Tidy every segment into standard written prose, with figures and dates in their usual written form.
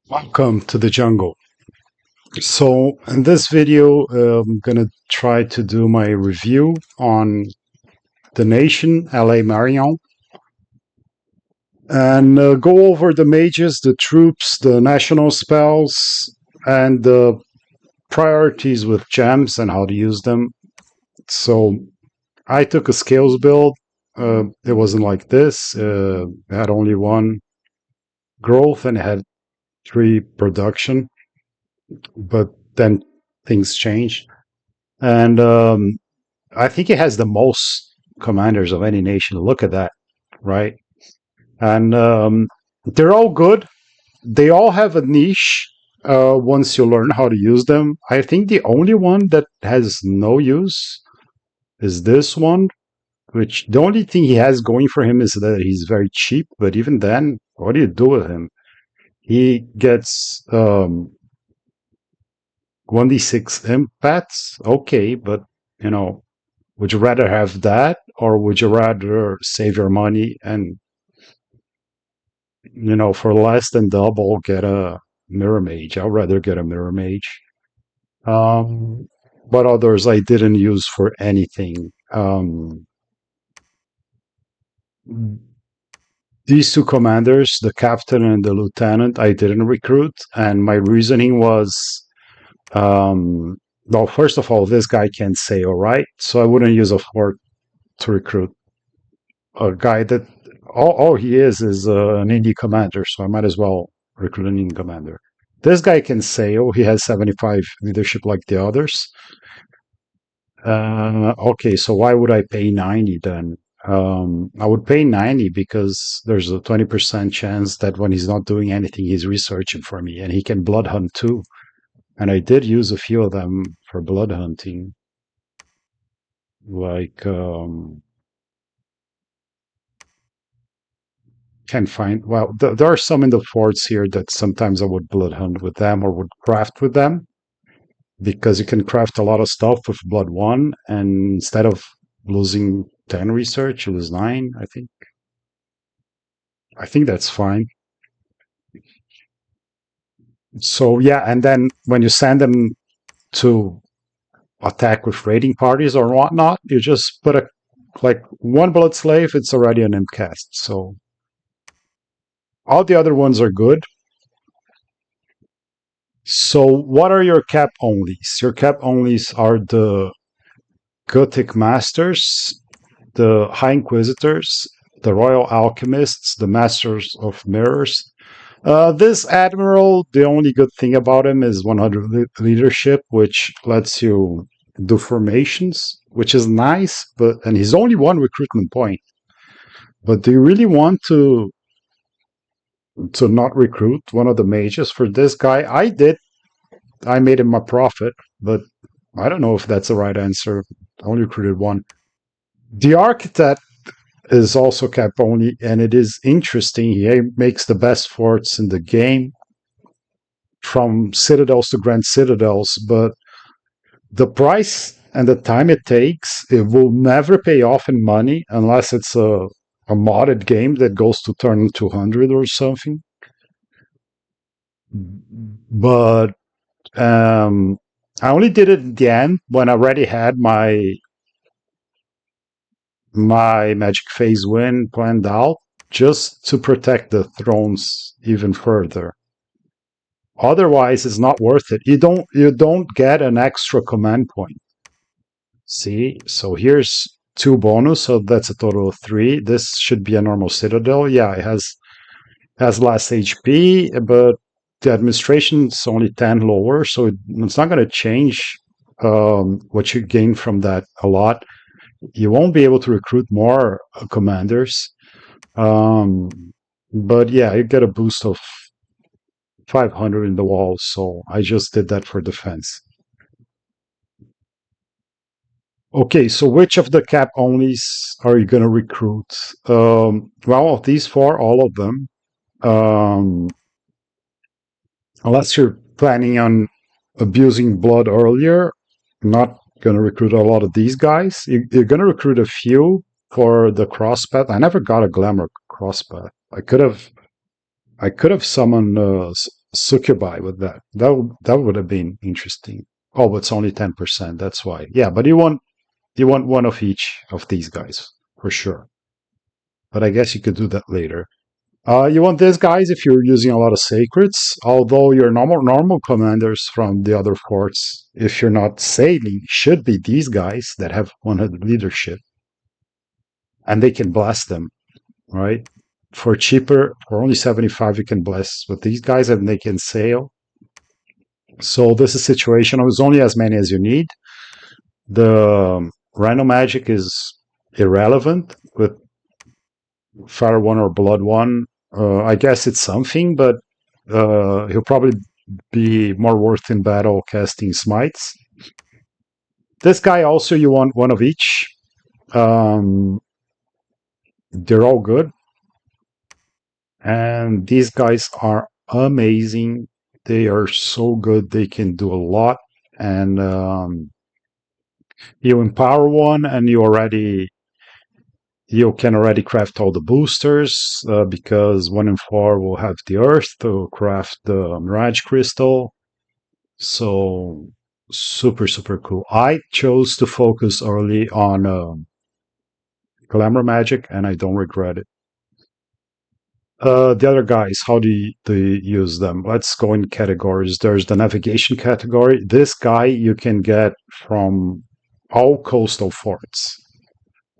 Welcome to the jungle. So, in this video, I'm gonna try to do my review on the nation, Age Marignon, and go over the mages, the troops, the national spells, and the priorities with gems and how to use them. So, I took a scales build. It wasn't like this. It had only one growth and it had three production, but then things changed. And I think it has the most commanders of any nation. Look at that, right? And they're all good. They all have a niche once you learn how to use them. I think the only one that has no use is this one, which the only thing he has going for him is that he's very cheap. But even then, what do you do with him? He gets 1d6 impacts. Okay, but you know, would you rather have that, or would you rather save your money and, for less than double, get a mirror mage? I'd rather get a mirror mage. Um, but others I didn't use for anything. These two commanders, the captain and the lieutenant, I didn't recruit, and my reasoning was, um, well, first of all, this guy can't say all right, so I wouldn't use a fort to recruit a guy that all he is an indie commander, so I might as well recruit an indie commander. This guy can sail. He has 75 leadership like the others. Okay, so why would I pay 90 then? I would pay 90 because there's a 20% chance that when he's not doing anything, he's researching for me, and he can blood hunt too. And I did use a few of them for blood hunting. Like, can find, well, there are some in the forts here that sometimes I would blood hunt with them or would craft with them, because you can craft a lot of stuff with blood one, and instead of losing 10 research, you lose 9. I think that's fine. So yeah, and then when you send them to attack with raiding parties or whatnot, you just put a, like, one blood slave, it's already an imp cast. So all the other ones are good. So what are your cap onlys? Your cap onlys are the Gothic Masters, the High Inquisitors, the Royal Alchemists, the Masters of Mirrors. This Admiral, the only good thing about him is 100 leadership, which lets you do formations, which is nice, and he's only one recruitment point. But do you really want to not recruit one of the mages for this guy? I did. I made him a prophet, but I don't know if that's the right answer. I only recruited one. The Architect is also cap only, and it is interesting. He makes the best forts in the game, from citadels to grand citadels, but the price and the time it takes, it will never pay off in money unless it's a modded game that goes to turn 200 or something. But I only did it at the end when I already had my Magic Phase win planned out, just to protect the thrones even further. Otherwise, it's not worth it. You don't get an extra command point. See, so here's 2 bonus, so that's a total of 3. This should be a normal citadel. Yeah, it has less HP, but the administration's only 10 lower, so it's not going to change what you gain from that a lot. You won't be able to recruit more commanders, but yeah, you get a boost of 500 in the walls, so I just did that for defense. Okay, so which of the cap onlys are you going to recruit? Well, of these 4, all of them. Unless you're planning on abusing blood earlier, not going to recruit a lot of these guys. You're going to recruit a few for the crosspath. I never got a glamour crosspath. I could have summoned succubi with that. That would have been interesting. Oh, but it's only 10%. That's why. Yeah, but you want one of each of these guys for sure. But I guess you could do that later. You want these guys if you're using a lot of sacreds, although your normal commanders from the other forts, if you're not sailing, should be these guys that have 100 leadership, and they can blast them, right? For cheaper, for only 75, you can blast with these guys, and they can sail. So this is situational. It's only as many as you need. The Rhino Magic is irrelevant with Fire 1 or Blood 1. I guess it's something, but he'll probably be more worth in battle casting smites. This guy also, you want one of each. Um, they're all good. And these guys are amazing. They are so good. They can do a lot. And you empower one, and you can already craft all the boosters because 1 and 4 will have the Earth to craft the Mirage Crystal. So super, super cool. I chose to focus early on Glamour Magic, and I don't regret it. The other guys, how do you use them? Let's go in categories. There's the navigation category. This guy you can get from all coastal forts.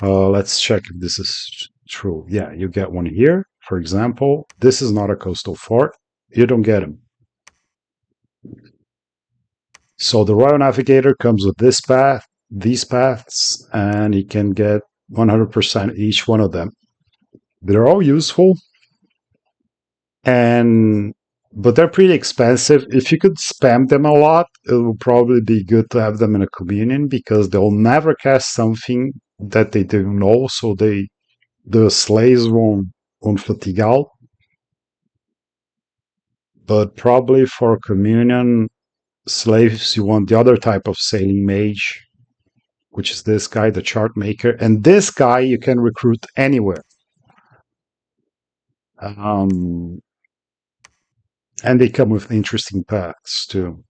Let's check if this is true. Yeah, you get one here. For example, this is not a coastal fort. You don't get him. So the Royal Navigator comes with this path, these paths, and he can get 100% each one of them. They're all useful, and but they're pretty expensive. If you could spam them a lot, it would probably be good to have them in a communion because they'll never cast something that they don't know, so the slaves won't fatigue out. But probably for communion slaves, you want the other type of sailing mage, which is this guy, the chart maker. And this guy you can recruit anywhere. Um, and they come with interesting paths too.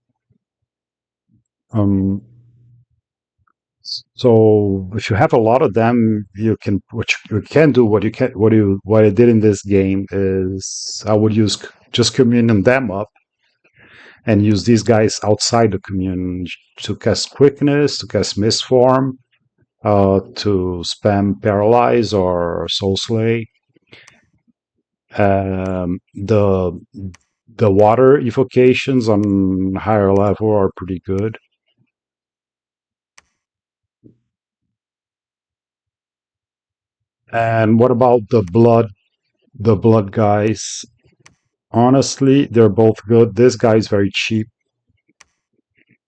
Um, so if you have a lot of them, you can what I did in this game is I would use just communion them up and use these guys outside the communion to cast quickness, to cast misform, to spam paralyze or soul slay. The water evocations on higher level are pretty good. And what about the blood guys? Honestly, they're both good. This guy is very cheap.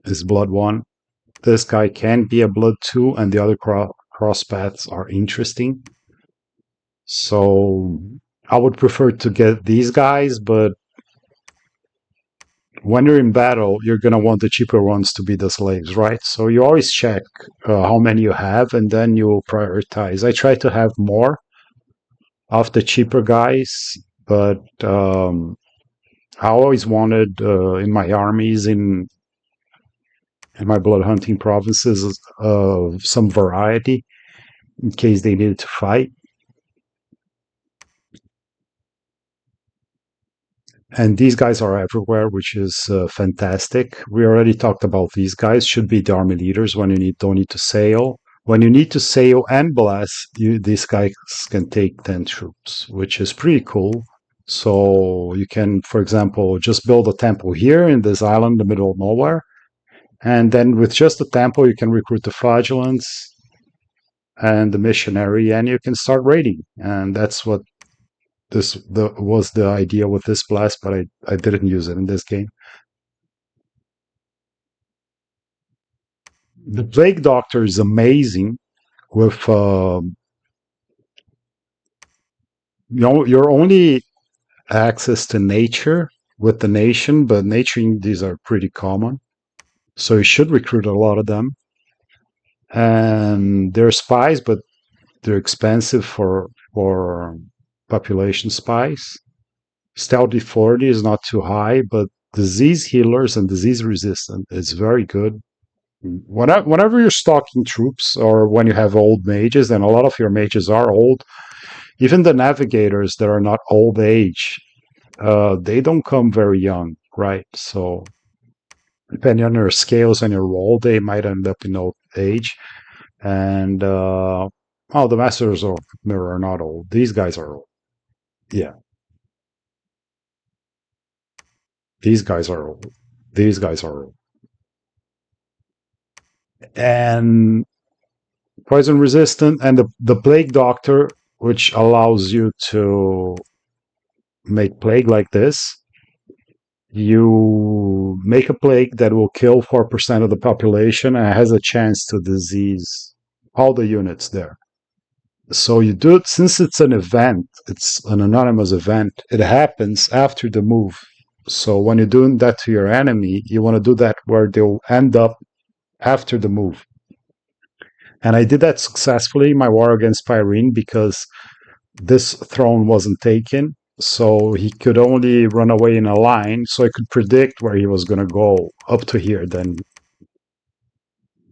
Is blood 1. This guy can be a blood 2, and the other cross paths are interesting. So I would prefer to get these guys, but when you're in battle, you're going to want the cheaper ones to be the slaves, right? So you always check how many you have, and then you prioritize. I try to have more of the cheaper guys, but I always wanted in my armies, in my blood hunting provinces, some variety in case they needed to fight. And these guys are everywhere, which is fantastic. We already talked about these guys. Should be the army leaders when you don't need to sail. When you need to sail and blast, these guys can take 10 troops, which is pretty cool. So you can, for example, just build a temple here in this island in the middle of nowhere. And then with just the temple, you can recruit the flagellants and the missionary, and you can start raiding. And that's what was the idea with this blast, but I didn't use it in this game. The Plague Doctor is amazing with your only access to nature with the nation, but nature these are pretty common. So you should recruit a lot of them. And they're spies, but they're expensive for population spies. Stealthy 40 is not too high, but disease healers and disease resistant is very good. Whenever you're stocking troops or when you have old mages, and a lot of your mages are old, even the navigators that are not old age, they don't come very young, right? So depending on your scales and your role, they might end up in old age. And oh, the masters of mirror are not old. These guys are old. Yeah, these guys are old. These guys are old. And poison resistant, and the plague doctor, which allows you to make plague like this. You make a plague that will kill 4% of the population and has a chance to disease all the units there. So you do it since it's an event, it's an anonymous event, it happens after the move. So when you're doing that to your enemy, you want to do that where they'll end up after the move. And I did that successfully in my war against Pyrene because this throne wasn't taken. So he could only run away in a line. So I could predict where he was going to go up to here. Then,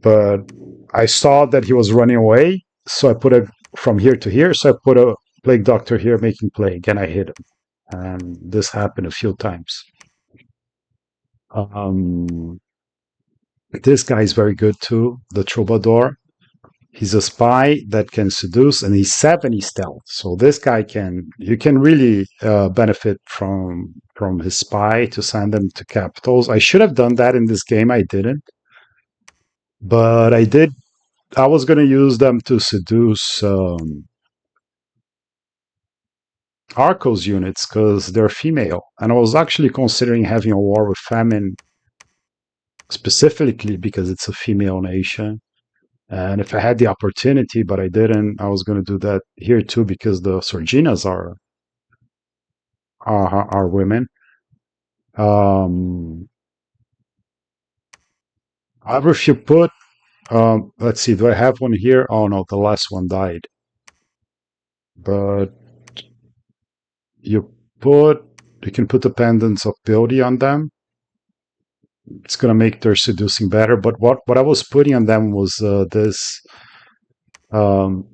but I saw that he was running away. So I put a from here to here. So I put a plague doctor here making plague, and I hit him. And this happened a few times. Um, this guy is very good too, the troubadour. He's a spy that can seduce, and he's 70 stealth. So this guy can you can really benefit from his spy to send them to capitals. I should have done that in this game. I didn't, but I did. I was going to use them to seduce Arcos units because they're female, and I was actually considering having a war with Famine specifically because it's a female nation. And if I had the opportunity, but I didn't, I was going to do that here too because the Sorginas are women. Um, However, if you put, let's see, do I have one here? Oh no, the last one died. But you put, you can put the pendants of beauty on them. It's going to make their seducing better. But what I was putting on them was this um,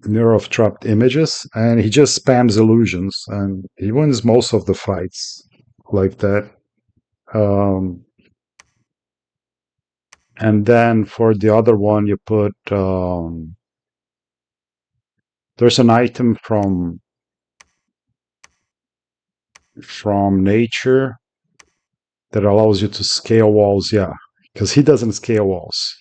mirror of trapped images, and he just spams illusions, and he wins most of the fights like that. Um, and then for the other one, you put there's an item from nature that allows you to scale walls. Yeah, because he doesn't scale walls.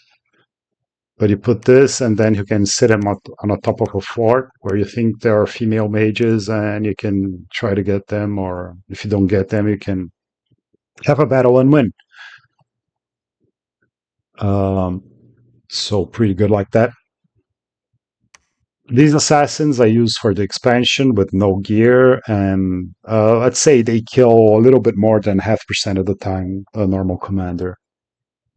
But you put this, and then you can sit him on the top of a fort where you think there are female mages, and you can try to get them. Or if you don't get them, you can have a battle and win. Um, so pretty good like that. These assassins I use for the expansion with no gear, and let's say they kill a little bit more than 0.5% of the time a normal commander.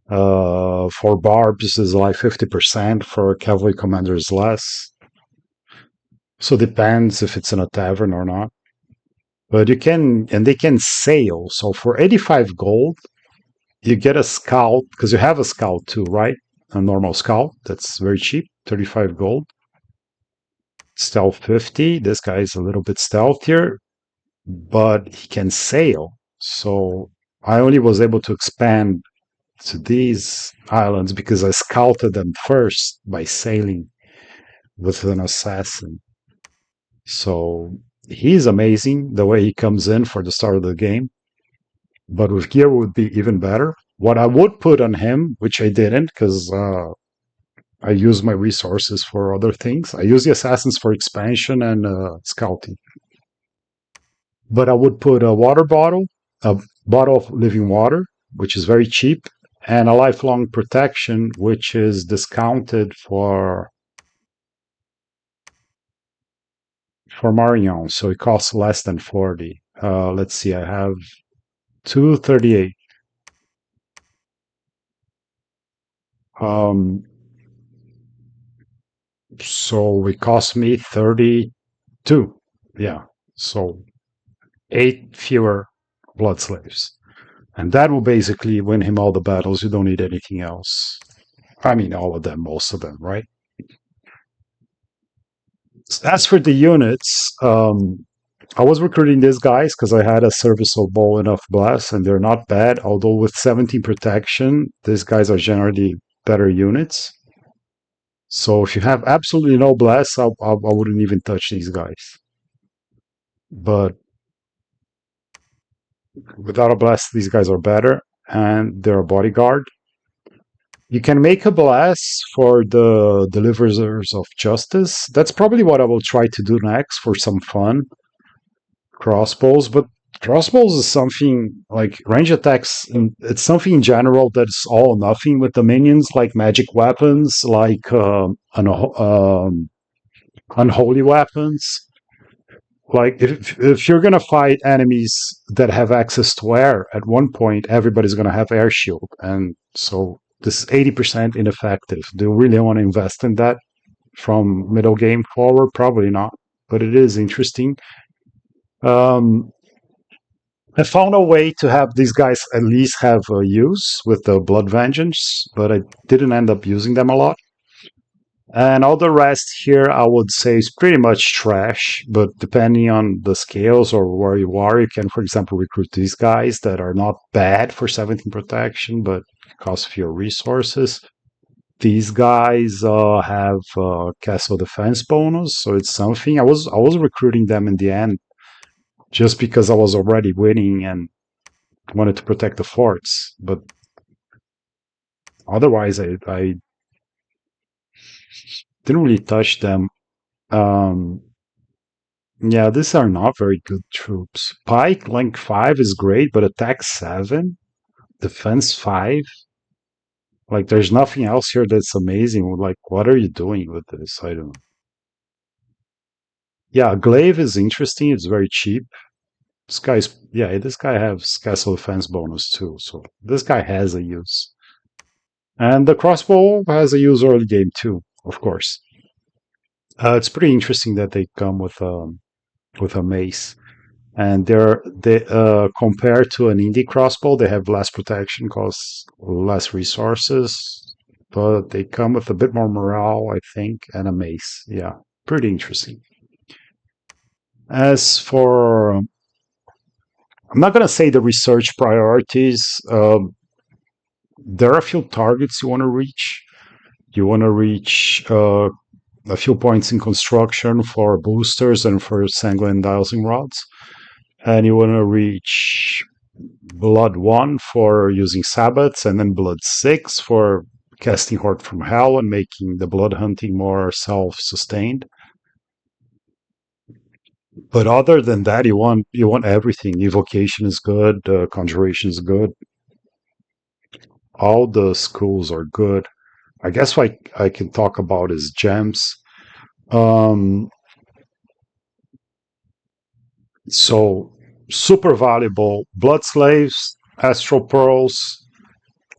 For barbs is like 50%, for cavalry commanders less. So depends if it's in a tavern or not. But you can, and they can sail. So for 85 gold, you get a scout, because you have a scout too, right? A normal scout, that's very cheap, 35 gold. Stealth 50, this guy is a little bit stealthier, but he can sail. So I only was able to expand to these islands because I scouted them first by sailing with an assassin. So he's amazing the way he comes in for the start of the game. But with gear would be even better. What I would put on him, which I didn't because I use my resources for other things. I use the assassins for expansion and scouting. But I would put a bottle of living water, which is very cheap, and a lifelong protection, which is discounted for Marignon, so it costs less than 40. Let's see, I have 238. Um, so it cost me 32. Yeah. So 8 fewer blood slaves. And that will basically win him all the battles. You don't need anything else. I mean, all of them, most of them, right? As for the units, I was recruiting these guys because I had a serviceable enough blast, and they're not bad. Although with 17 protection, these guys are generally better units. So if you have absolutely no blast, I wouldn't even touch these guys. But without a blast, these guys are better, and they're a bodyguard. You can make a blast for the Deliverers of Justice. That's probably what I will try to do next for some fun. Crossbows, but crossbows is something like range attacks, and it's something in general that's all or nothing with the minions, like magic weapons, like unholy weapons. Like if you're gonna fight enemies that have access to air, at one point everybody's gonna have air shield, and so this is 80% ineffective. Do you really want to invest in that from middle game forward? Probably not, but it is interesting. Um, I found a way to have these guys at least have a use with the Blood Vengeance, but I didn't end up using them a lot. And all the rest here, I would say, is pretty much trash. But depending on the scales or where you are, you can, for example, recruit these guys that are not bad for 17 protection, but cost fewer resources. These guys have castle defense bonus, so it's something. I was recruiting them in the end just because I was already winning and wanted to protect the forts. But otherwise, I didn't really touch them. Um, Yeah, these are not very good troops. Pike, rank 5 is great, but attack 7, defense 5. Like, there's nothing else here that's amazing. Like, what are you doing with this? I don't know. Yeah, glaive is interesting. It's very cheap. This guy has castle defense bonus too. So this guy has a use. And the crossbow has a use early game too, of course. It's pretty interesting that they come with a mace. And they compared to an indie crossbow, they have less protection, costs less resources, but they come with a bit more morale, I think, and a mace. Yeah, pretty interesting. As for, I'm not gonna say the research priorities. There are a few targets you want to reach. You want to reach a few points in construction for boosters and for sanguine dowsing rods, and you want to reach Blood 1 for using Sabbats, and then Blood 6 for casting Horde from Hell and making the blood hunting more self-sustained. But other than that, you want everything. Evocation is good, Conjuration is good. All the schools are good. I guess what I can talk about is gems. Um, so super valuable blood slaves, astral pearls,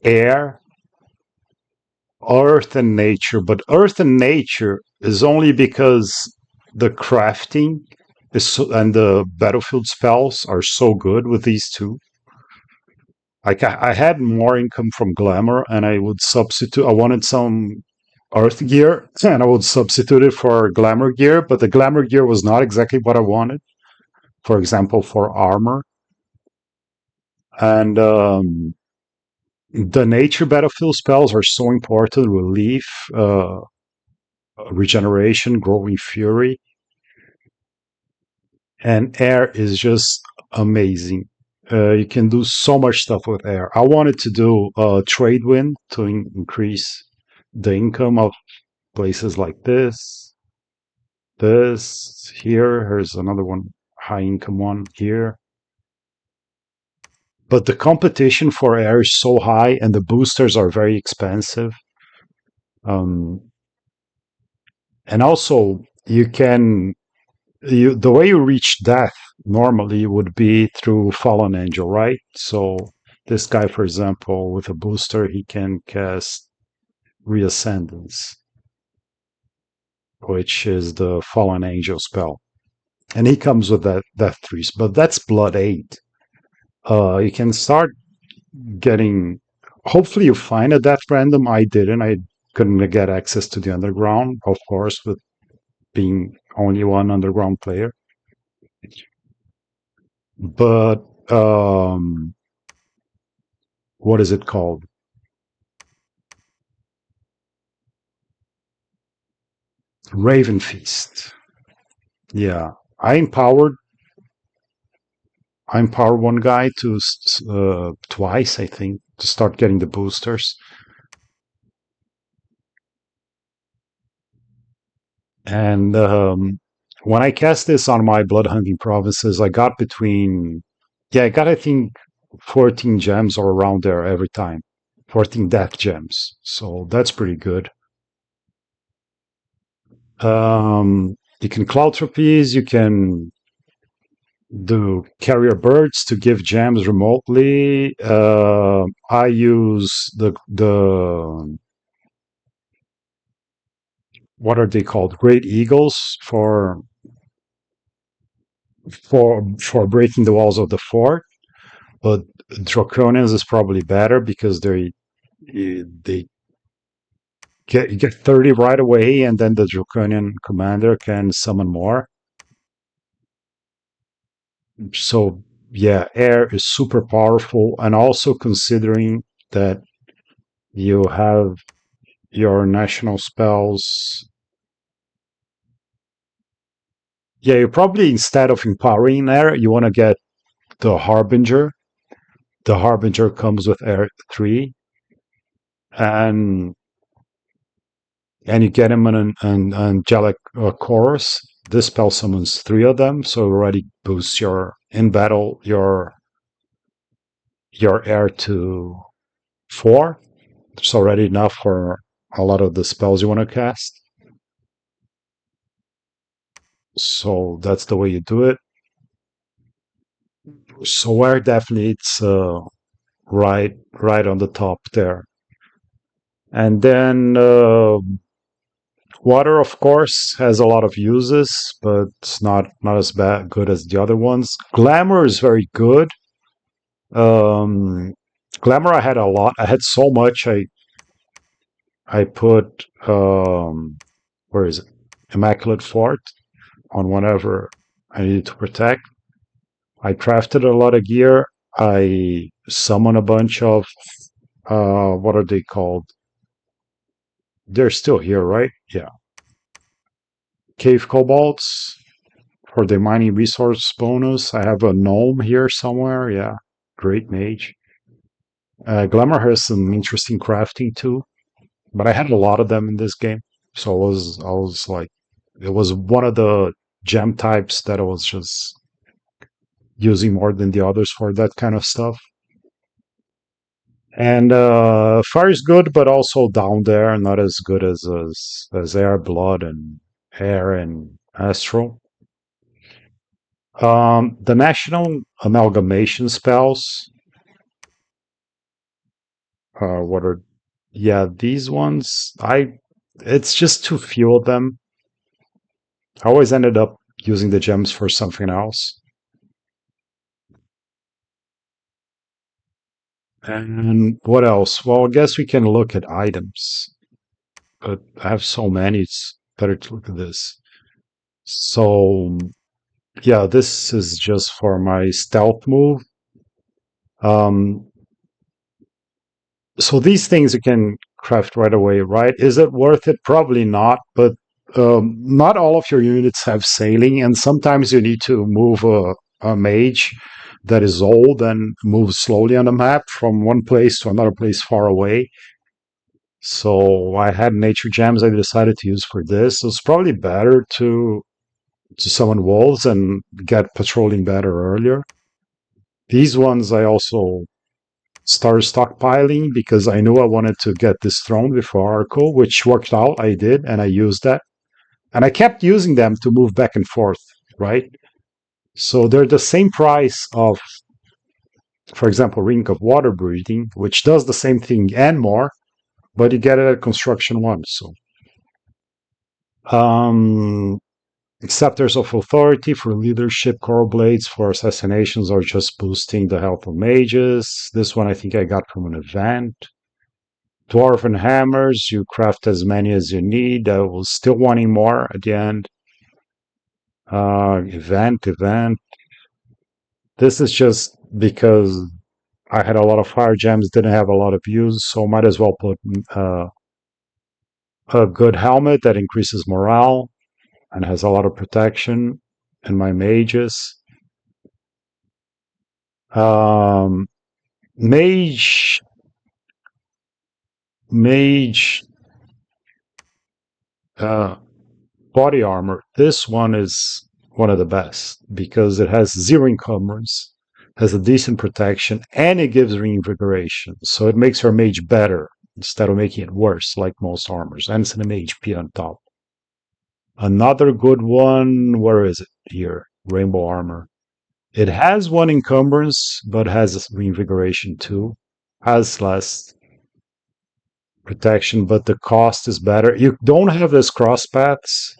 air, earth and nature, but earth and nature is only because the crafting and the battlefield spells are so good with these two. Like I had more income from glamour, and I would substitute. I wanted some earth gear, and I would substitute it for glamour gear, but the glamour gear was not exactly what I wanted. For example, for armor and the nature battlefield spells are so important. Relief, regeneration, growing fury, and air is just amazing. You can do so much stuff with air. I wanted to do trade wind to increase the income of places like this. This here, here's another one, high income one here. But the competition for air is so high, and the boosters are very expensive. Um, and also, the way you reach death normally would be through fallen angel, right? So this guy, for example, with a booster, he can cast reascendance, which is the fallen angel spell. and he comes with that death trees, but that's blood 8. You can start getting. Hopefully, you find a death random. I didn't. I couldn't get access to the underground, of course, with being only one underground player. But what is it called? Raven Feast. Yeah, I empowered. I empowered one guy to twice, I think, to start getting the boosters. And when I cast this on my blood hunting provinces, I got between, yeah, I got, I think, 14 gems or around there every time. 14 death gems. So that's pretty good. You can cloud trapeze, you can do carrier birds to give gems remotely. I use the what are they called? Great eagles for breaking the walls of the fort. But Draconians is probably better because they get you get 30 right away, and then the Draconian commander can summon more. So yeah, air is super powerful, and also considering that you have your national spells. Yeah, you probably instead of empowering air, you want to get the Harbinger. The Harbinger comes with air 3, and you get him an angelic chorus. This spell summons 3 of them, so already boosts your in battle your air to 4. It's already enough for a lot of the spells you want to cast. So that's the way you do it. So where definitely it's right on the top there. And then water, of course, has a lot of uses, but it's not as bad good as the other ones. Glamour is very good. Um, Glamour, I had a lot. I had so much. I put where is it? Immaculate Fort on whatever I needed to protect. I crafted a lot of gear. I summon a bunch of what are they called? They're still here, right? Yeah. Cave kobolds for the mining resource bonus. I have a gnome here somewhere. Yeah. Great mage. Glamour has some interesting crafting too, but I had a lot of them in this game. So I was like, it was one of the gem types that I was just using more than the others for that kind of stuff. And fire is good, but also down there, not as good as air, blood, and air and astral. The national amalgamation spells. What are? Yeah, these ones. It's just too few of them. I always ended up using the gems for something else. And what else? Well, I guess we can look at items, but I have so many. It's better to look at this. So yeah, this is just for my stealth move. Um, so these things you can craft right away, right? Is it worth it? Probably not, but not all of your units have sailing, and sometimes you need to move a mage that is old and move slowly on the map from one place to another place far away. So I had nature gems I decided to use for this. So it's probably better to summon wolves and get patrolling better earlier. These ones I also started stockpiling because I knew I wanted to get this throne before Arco, which worked out. I did, and I used that. And I kept using them to move back and forth, right? So they're the same price of, for example, Ring of Water Breathing, which does the same thing and more, but you get it at Construction 1. So, um, Scepters of Authority for leadership, Coral Blades for assassinations or just boosting the health of mages. This one I think I got from an event. Dwarven Hammers, you craft as many as you need. I was still wanting more at the end. Event. This is just because I had a lot of fire gems, didn't have a lot of use, so might as well put a good helmet that increases morale and has a lot of protection in my mages. Um, mage, mage, uh, body armor. This one is one of the best because it has zero encumbrance, has a decent protection, and it gives reinvigoration. So it makes your mage better instead of making it worse, like most armors. And it's an HP on top. Another good one, where is it? Here, Rainbow Armor. It has one encumbrance, but has reinvigoration too. Has less protection, but the cost is better. You don't have this cross paths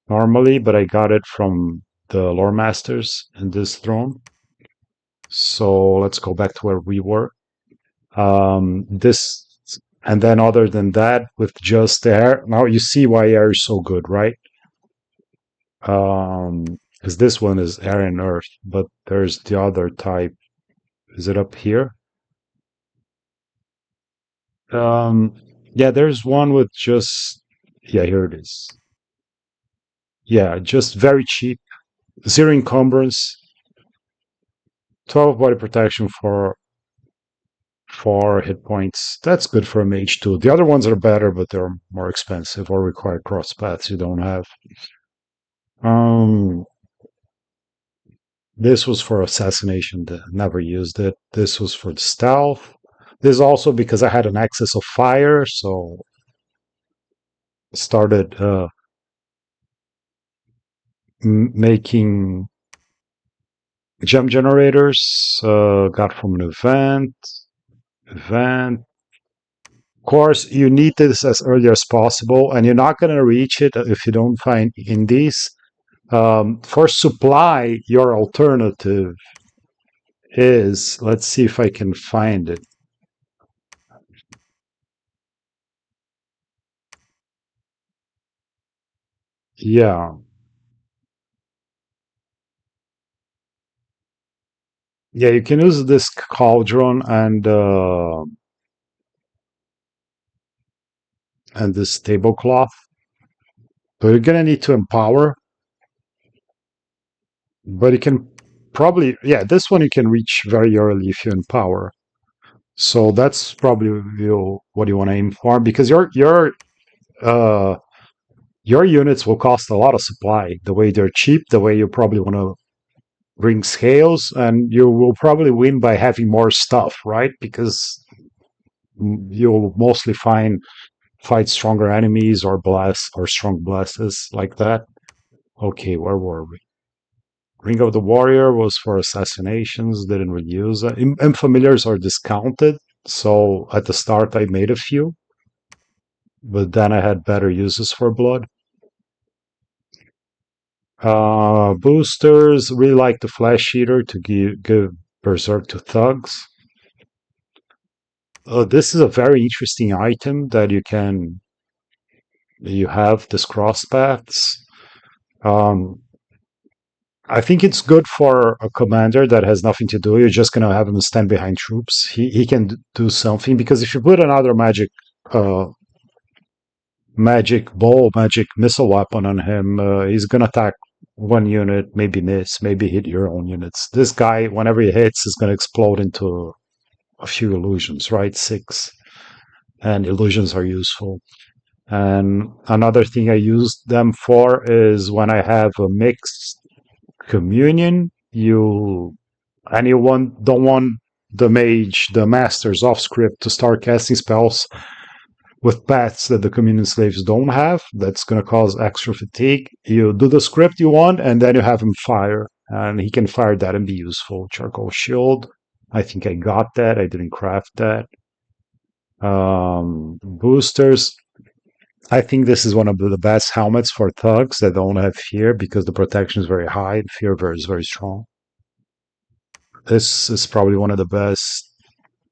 normally, but I got it from the lore masters in this throne. So let's go back to where we were. This and then other than that, with just air. Now you see why air is so good, right? Because this one is air and earth, but there's the other type. Is it up here? Um, yeah, there's one with just yeah, here it is. Yeah, just very cheap, zero encumbrance, 12 body protection for 4 hit points. That's good for a mage too. The other ones are better, but they're more expensive or require cross paths you don't have. Um, this was for assassination. Never used it. This was for the stealth. This is also because I had an excess of fire, so started making gem generators. Got from an event. Event. Of course, you need this as early as possible, and you're not going to reach it if you don't find indies. For supply, your alternative is, let's see if I can find it. Yeah, yeah, you can use this cauldron and this tablecloth, but you're gonna need to empower. But you can probably, yeah, this one you can reach very early if you empower. So that's probably what you want to aim for because uh your units will cost a lot of supply. The way they're cheap, the way you probably want to bring scales, and you will probably win by having more stuff, right? Because you'll mostly fight stronger enemies or blast or strong blesses like that. Okay, where were we? Ring of the Warrior was for assassinations, didn't really use it. Familiars are discounted, so at the start I made a few, but then I had better uses for blood. Boosters, really like the Flesh Eater to give Berserk to thugs. This is a very interesting item that you have this cross paths. Um, I think it's good for a commander that has nothing to do. You're just gonna have him stand behind troops. He can do something because if you put another uh, magic bow, magic missile weapon on him, he's gonna attack one unit, maybe miss, maybe hit your own units. This guy, whenever he hits, is gonna explode into a few illusions, right? Six, and illusions are useful. And another thing I use them for is when I have a mixed communion, don't want the mage, the masters off script to start casting spells with paths that the communion slaves don't have. That's going to cause extra fatigue. You do the script you want, and then you have him fire, and he can fire that and be useful. Charcoal shield. I think I got that. I didn't craft that. Boosters. I think this is one of the best helmets for thugs that don't have fear because the protection is very high and fear is very strong. This is probably one of the best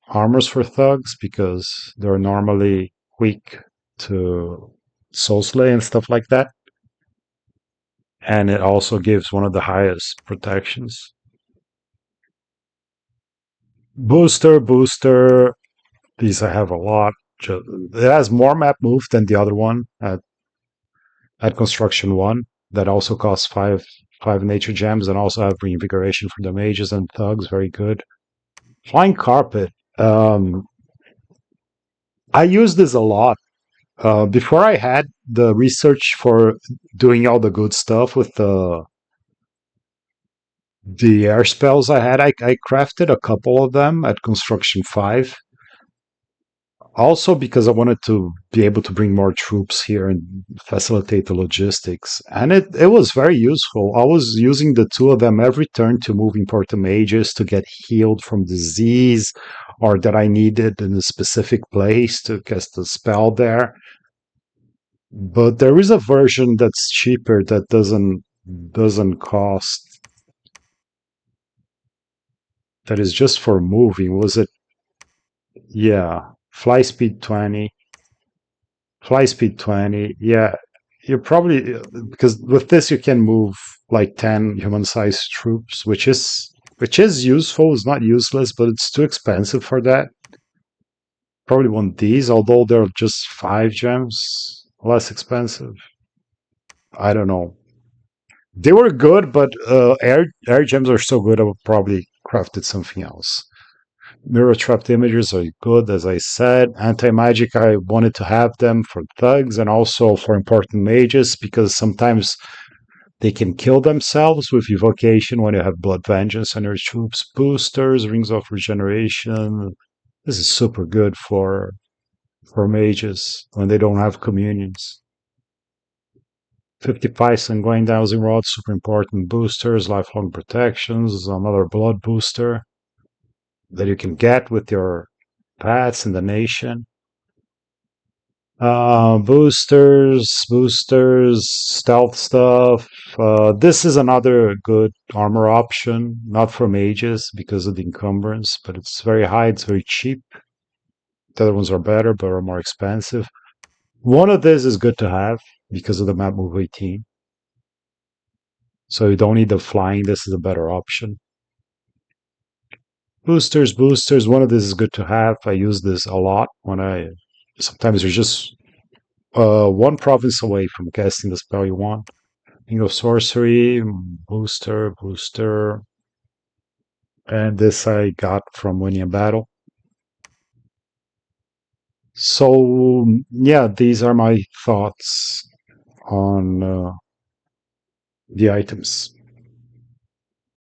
armors for thugs because they're normally weak to soulslay and stuff like that. And it also gives one of the highest protections. Booster. These I have a lot. It has more map move than the other one at construction one. That also costs five nature gems and also have reinvigoration for the mages and thugs. Very good. Flying carpet. Um, I use this a lot. Before I had the research for doing all the good stuff with the air spells I crafted a couple of them at construction 5. Also because I wanted to be able to bring more troops here and facilitate the logistics. And it was very useful. I was using the two of them every turn to move important mages to get healed from disease or that I needed in a specific place to cast the spell there. But there is a version that's cheaper that doesn't cost, that is just for moving. Was it? Yeah. Fly speed 20. Fly speed 20. Yeah. You probably, because with this you can move like 10 human-sized troops, which is useful. It's not useless, but it's too expensive for that. Probably want these, although they're just 5 gems less expensive. I don't know. They were good, but air gems are so good. I would probably crafted something else. Mirror trapped images are good, as I said. Anti magic, I wanted to have them for thugs and also for important mages because sometimes they can kill themselves with evocation when you have blood vengeance on your troops. Boosters, rings of regeneration. This is super good for mages when they don't have communions. 55 sanguine dowsing rods, super important boosters, lifelong protections, another blood booster that you can get with your pets in the nation. Boosters, stealth stuff. This is another good armor option, not for mages because of the encumbrance, but it's very high, it's very cheap. The other ones are better, but are more expensive. One of this is good to have because of the map move 18. So you don't need the flying, this is a better option. Boosters. One of this is good to have. I use this a lot when sometimes you're just one province away from casting the spell you want. King of Sorcery, booster, and this I got from winning a battle. So yeah, these are my thoughts on the items.